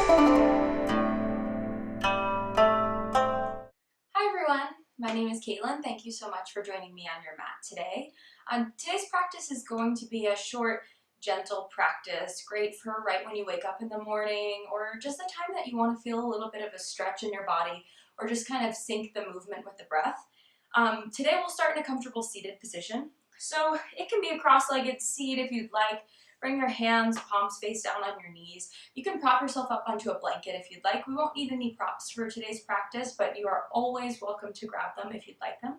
Hi everyone, my name is Caitlin. Thank you so much for joining me on your mat today. Today's practice is going to be a short, gentle practice, great for right when you wake up in the morning or just the time that you want to feel a little bit of a stretch in your body or just kind of sync the movement with the breath. Today we'll start in a comfortable seated position. So it can be a cross-legged seat if you'd like. Bring your hands, palms face down on your knees. You can prop yourself up onto a blanket if you'd like. We won't need any props for today's practice, but you are always welcome to grab them if you'd like them.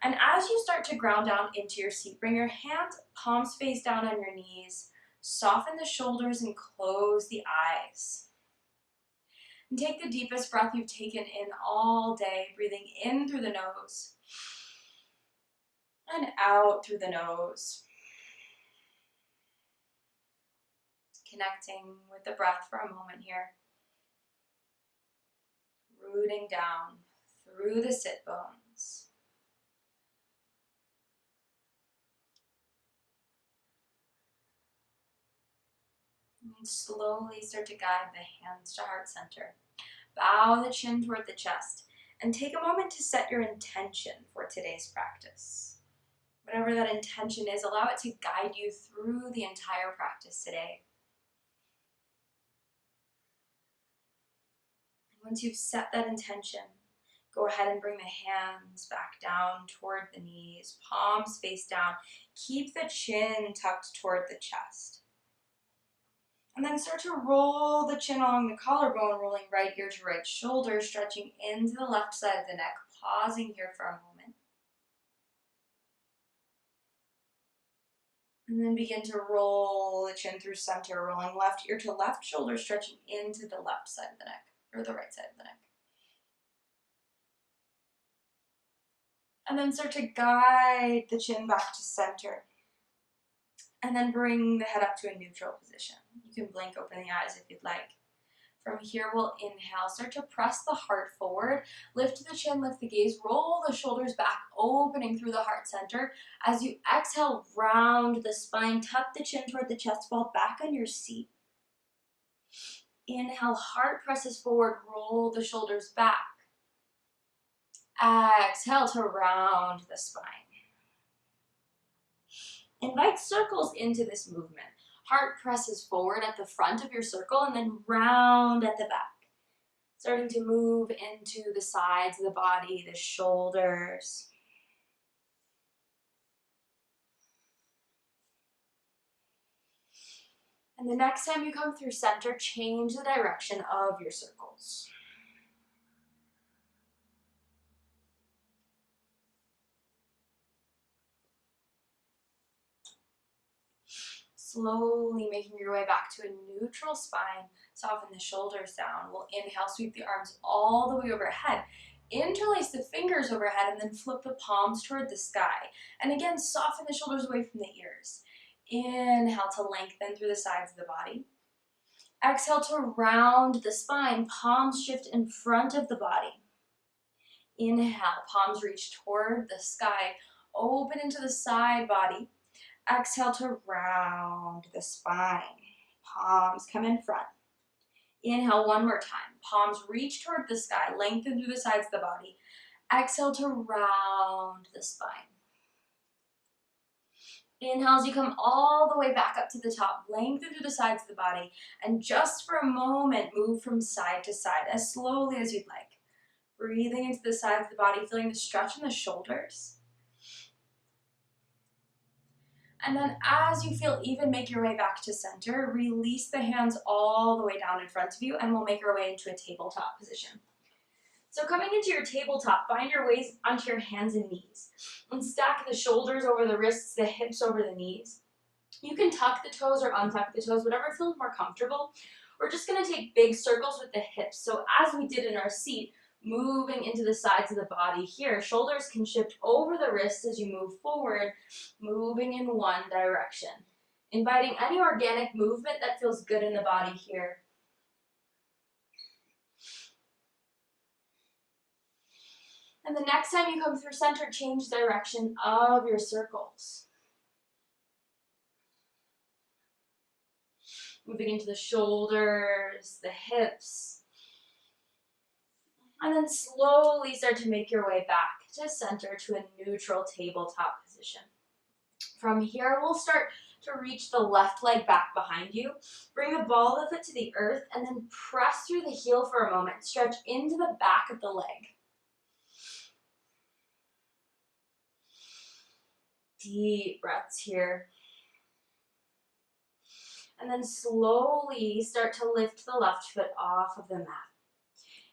And as you start to ground down into your seat, bring your hands, palms face down on your knees. Soften the shoulders and close the eyes. And take the deepest breath you've taken in all day, breathing in through the nose and out through the nose. Connecting with the breath for a moment here. Rooting down through the sit bones. And slowly start to guide the hands to heart center. Bow the chin toward the chest and take a moment to set your intention for today's practice. Whatever that intention is, allow it to guide you through the entire practice today. Once you've set that intention, go ahead and bring the hands back down toward the knees, palms face down. Keep the chin tucked toward the chest. And then start to roll the chin along the collarbone, rolling right ear to right shoulder, stretching into the left side of the neck, pausing here for a moment. And then begin to roll the chin through center, rolling left ear to left shoulder, stretching into the left side of the neck, or the right side of the neck. And then start to guide the chin back to center. And then bring the head up to a neutral position. You can blink open the eyes if you'd like. From here, we'll inhale. Start to press the heart forward. Lift the chin, lift the gaze. Roll the shoulders back, opening through the heart center. As you exhale, round the spine. Tuck the chin toward the chest. Fall back on your seat. Inhale, heart presses forward. Roll the shoulders back. Exhale to round the spine. Invite circles into this movement. Heart presses forward at the front of your circle and then round at the back. Starting to move into the sides of the body, the shoulders. And the next time you come through center, change the direction of your circles. Slowly making your way back to a neutral spine. Soften the shoulders down. We'll inhale, sweep the arms all the way overhead. Interlace the fingers overhead and then flip the palms toward the sky. And again, soften the shoulders away from the ears. Inhale to lengthen through the sides of the body. Exhale to round the spine. Palms shift in front of the body. Inhale, palms reach toward the sky. Open into the side body. Exhale to round the spine. Palms come in front. Inhale one more time. Palms reach toward the sky. Lengthen through the sides of the body. Exhale to round the spine. Inhale as you come all the way back up to the top. Lengthen through the sides of the body. And just for a moment, move from side to side as slowly as you'd like. Breathing into the sides of the body, feeling the stretch in the shoulders. And then as you feel even, make your way back to center. Release the hands all the way down in front of you, and we'll make our way into a tabletop position. So coming into your tabletop, find your ways onto your hands and knees. And stack the shoulders over the wrists, the hips over the knees. You can tuck the toes or untuck the toes, whatever feels more comfortable. We're just going to take big circles with the hips. So as we did in our seat, moving into the sides of the body here. Shoulders can shift over the wrists as you move forward, moving in one direction. Inviting any organic movement that feels good in the body here. And the next time you come through center, change direction of your circles. Moving into the shoulders, the hips. And then slowly start to make your way back to center to a neutral tabletop position. From here, we'll start to reach the left leg back behind you. Bring the ball of the foot to the earth and then press through the heel for a moment. Stretch into the back of the leg. Deep breaths here. And then slowly start to lift the left foot off of the mat.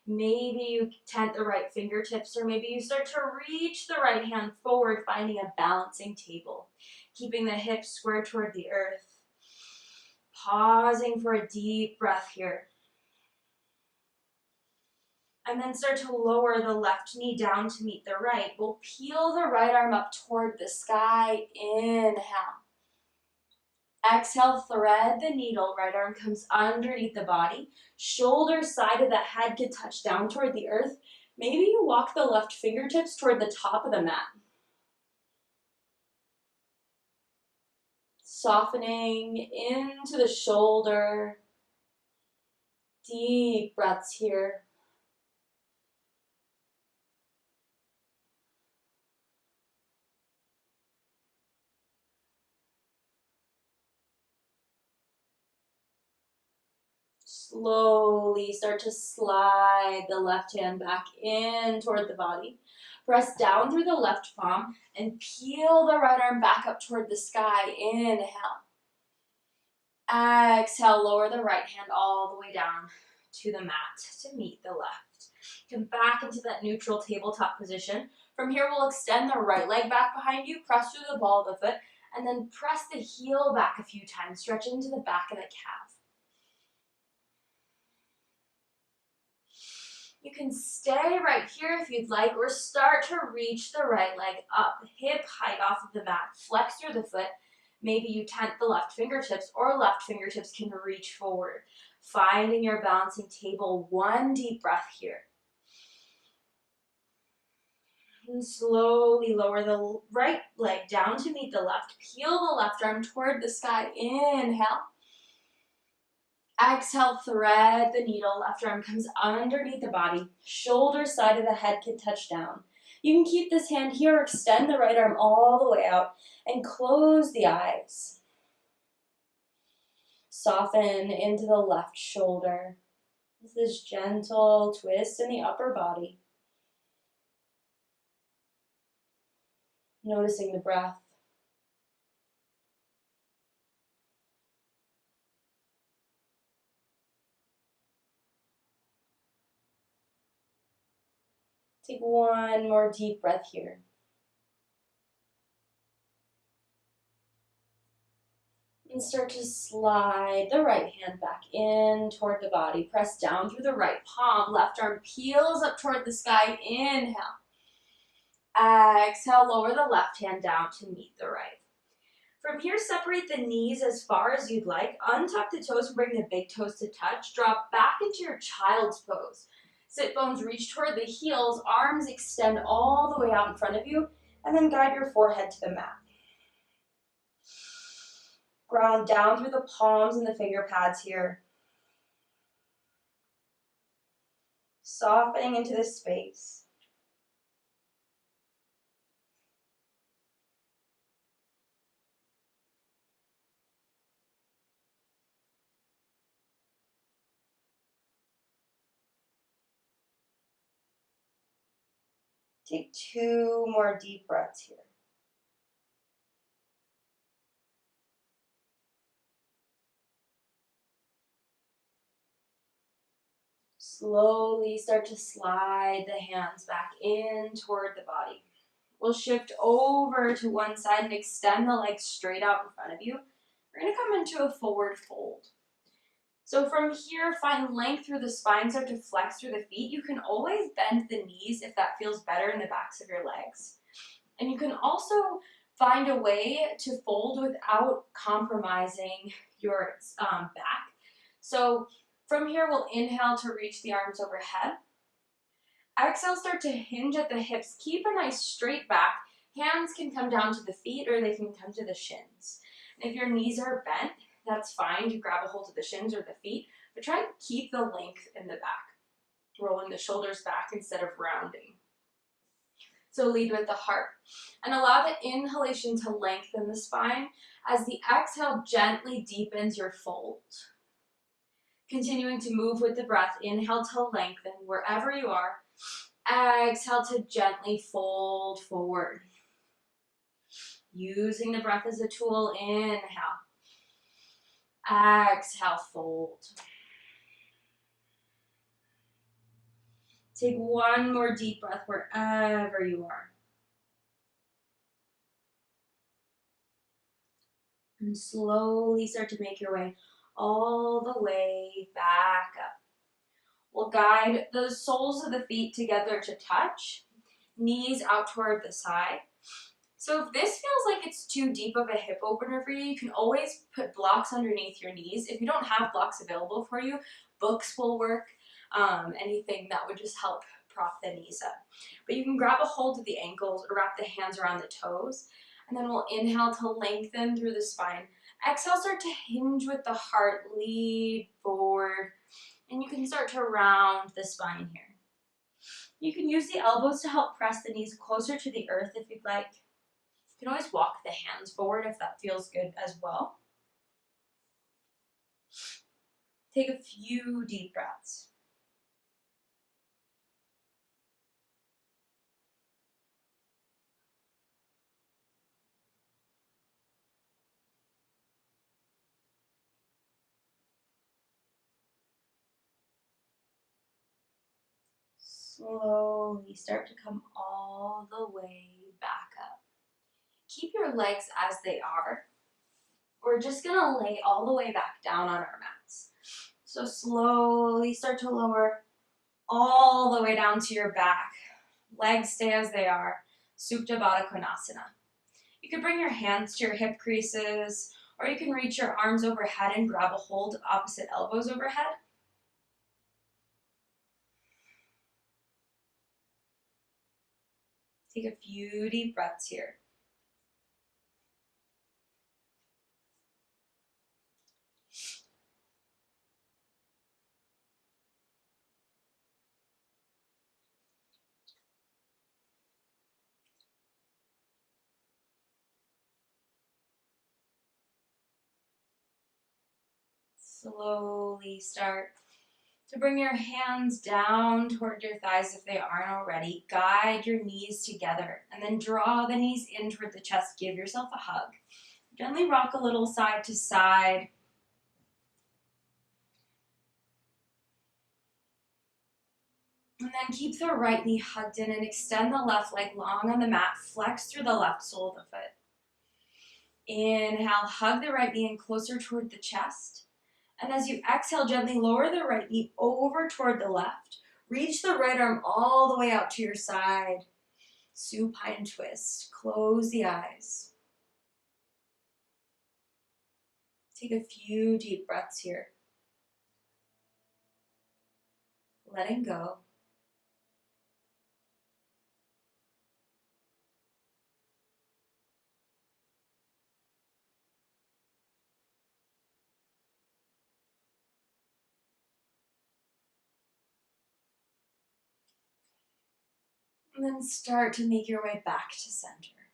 Maybe you tent the right fingertips, or maybe you start to reach the right hand forward, finding a balancing table. Keeping the hips square toward the earth. Pausing for a deep breath here. And then start to lower the left knee down to meet the right. We'll peel the right arm up toward the sky. Inhale. Exhale, thread the needle. Right arm comes underneath the body. Shoulder side of the head can touch down toward the earth. Maybe you walk the left fingertips toward the top of the mat. Softening into the shoulder. Deep breaths here. Slowly start to slide the left hand back in toward the body. Press down through the left palm and peel the right arm back up toward the sky. Inhale. Exhale, lower the right hand all the way down to the mat to meet the left. Come back into that neutral tabletop position. From here, we'll extend the right leg back behind you, press through the ball of the foot, and then press the heel back a few times. Stretch into the back of the calf. You can stay right here if you'd like, or start to reach the right leg up, hip height off of the mat. Flex through the foot. Maybe you tent the left fingertips, or left fingertips can reach forward. Finding your balancing table. One deep breath here. And slowly lower the right leg down to meet the left. Peel the left arm toward the sky. Inhale. Exhale, thread the needle. Left arm comes underneath the body. Shoulder side of the head can touch down. You can keep this hand here, extend the right arm all the way out, and close the eyes. Soften into the left shoulder. This gentle twist in the upper body. Noticing the breath. Take one more deep breath here. And start to slide the right hand back in toward the body. Press down through the right palm. Left arm peels up toward the sky. Inhale. Exhale, lower the left hand down to meet the right. From here, separate the knees as far as you'd like. Untuck the toes and bring the big toes to touch. Drop back into your child's pose. Sit bones reach toward the heels. Arms extend all the way out in front of you. And then guide your forehead to the mat. Ground down through the palms and the finger pads here. Softening into this space. Take two more deep breaths here. Slowly start to slide the hands back in toward the body. We'll shift over to one side and extend the legs straight out in front of you. We're going to come into a forward fold. So from here, find length through the spine, start to flex through the feet. You can always bend the knees if that feels better in the backs of your legs. And you can also find a way to fold without compromising your back. So from here, we'll inhale to reach the arms overhead. Exhale, start to hinge at the hips. Keep a nice straight back. Hands can come down to the feet or they can come to the shins. And if your knees are bent, that's fine to grab a hold of the shins or the feet, but try and keep the length in the back, rolling the shoulders back instead of rounding. So lead with the heart and allow the inhalation to lengthen the spine as the exhale gently deepens your fold. Continuing to move with the breath, inhale to lengthen wherever you are. Exhale to gently fold forward. Using the breath as a tool, inhale. Exhale, fold. Take one more deep breath wherever you are. And slowly start to make your way all the way back up. We'll guide the soles of the feet together to touch, knees out toward the side. So if this feels like it's too deep of a hip opener for you, you can always put blocks underneath your knees. If you don't have blocks available for you, books will work, anything that would just help prop the knees up. But you can grab a hold of the ankles or wrap the hands around the toes, and then we'll inhale to lengthen through the spine. Exhale, start to hinge with the heart, lead forward, and you can start to round the spine here. You can use the elbows to help press the knees closer to the earth if you'd like. You can always walk the hands forward if that feels good as well. Take a few deep breaths. Slowly start to come all the way back up. Keep your legs as they are. We're just gonna lay all the way back down on our mats. So slowly start to lower all the way down to your back. Legs stay as they are. Supta Baddha Konasana. You could bring your hands to your hip creases, or you can reach your arms overhead and grab a hold of opposite elbows overhead. Take a few deep breaths here. Slowly start to bring your hands down toward your thighs if they aren't already. Guide your knees together and then draw the knees in toward the chest. Give yourself a hug. Gently rock a little side to side. And then keep the right knee hugged in and extend the left leg long on the mat. Flex through the left sole of the foot. Inhale, hug the right knee in closer toward the chest. And as you exhale, gently lower the right knee over toward the left. Reach the right arm all the way out to your side. Supine twist. Close the eyes. Take a few deep breaths here. Letting go. And then start to make your way back to center.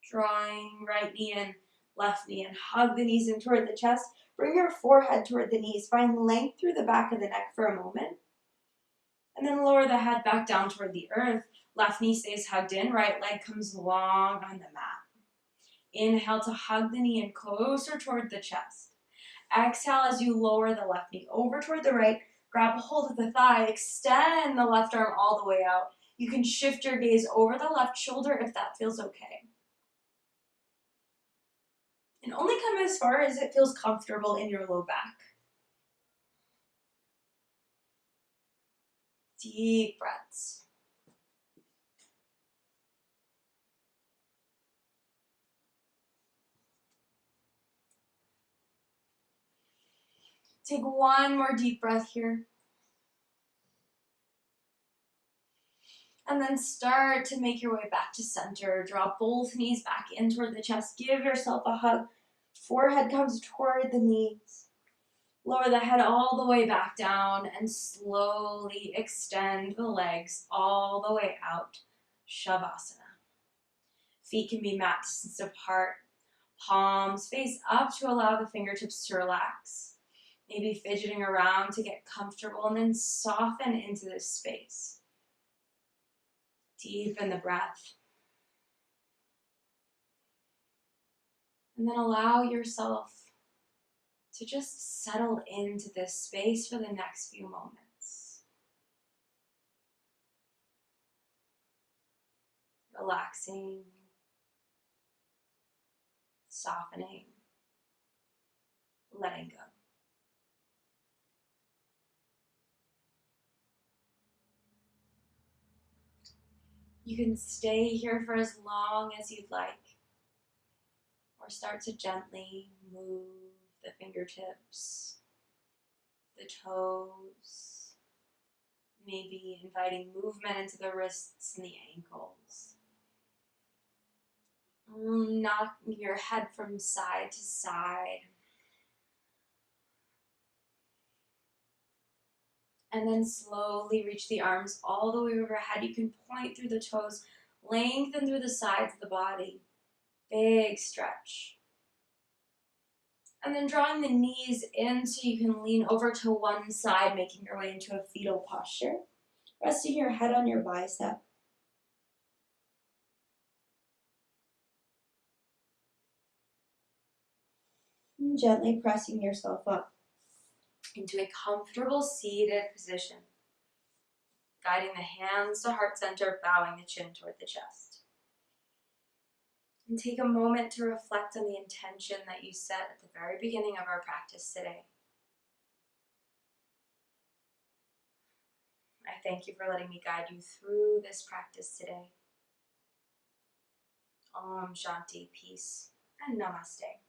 Drawing right knee in, left knee in. Hug the knees in toward the chest. Bring your forehead toward the knees. Find length through the back of the neck for a moment. And then lower the head back down toward the earth. Left knee stays hugged in. Right leg comes long on the mat. Inhale to hug the knee in closer toward the chest. Exhale as you lower the left knee over toward the right. Grab a hold of the thigh. Extend the left arm all the way out. You can shift your gaze over the left shoulder if that feels okay. And only come as far as it feels comfortable in your low back. Deep breaths. Take one more deep breath here. And then start to make your way back to center. Draw both knees back in toward the chest. Give yourself a hug. Forehead comes toward the knees. Lower the head all the way back down and slowly extend the legs all the way out. Shavasana. Feet can be mat distance apart. Palms face up to allow the fingertips to relax. Maybe fidgeting around to get comfortable, and then soften into this space. Deepen the breath. And then allow yourself to just settle into this space for the next few moments. Relaxing, softening, letting go. You can stay here for as long as you'd like, or start to gently move the fingertips, the toes, maybe inviting movement into the wrists and the ankles. Knocking your head from side to side. And then slowly reach the arms all the way overhead. You can point through the toes, lengthen through the sides of the body. Big stretch. And then drawing the knees in so you can lean over to one side, making your way into a fetal posture. Resting your head on your bicep. And gently pressing yourself up into a comfortable seated position. Guiding the hands to heart center, bowing the chin toward the chest. And take a moment to reflect on the intention that you set at the very beginning of our practice today. I thank you for letting me guide you through this practice today. Om Shanti, peace, and Namaste.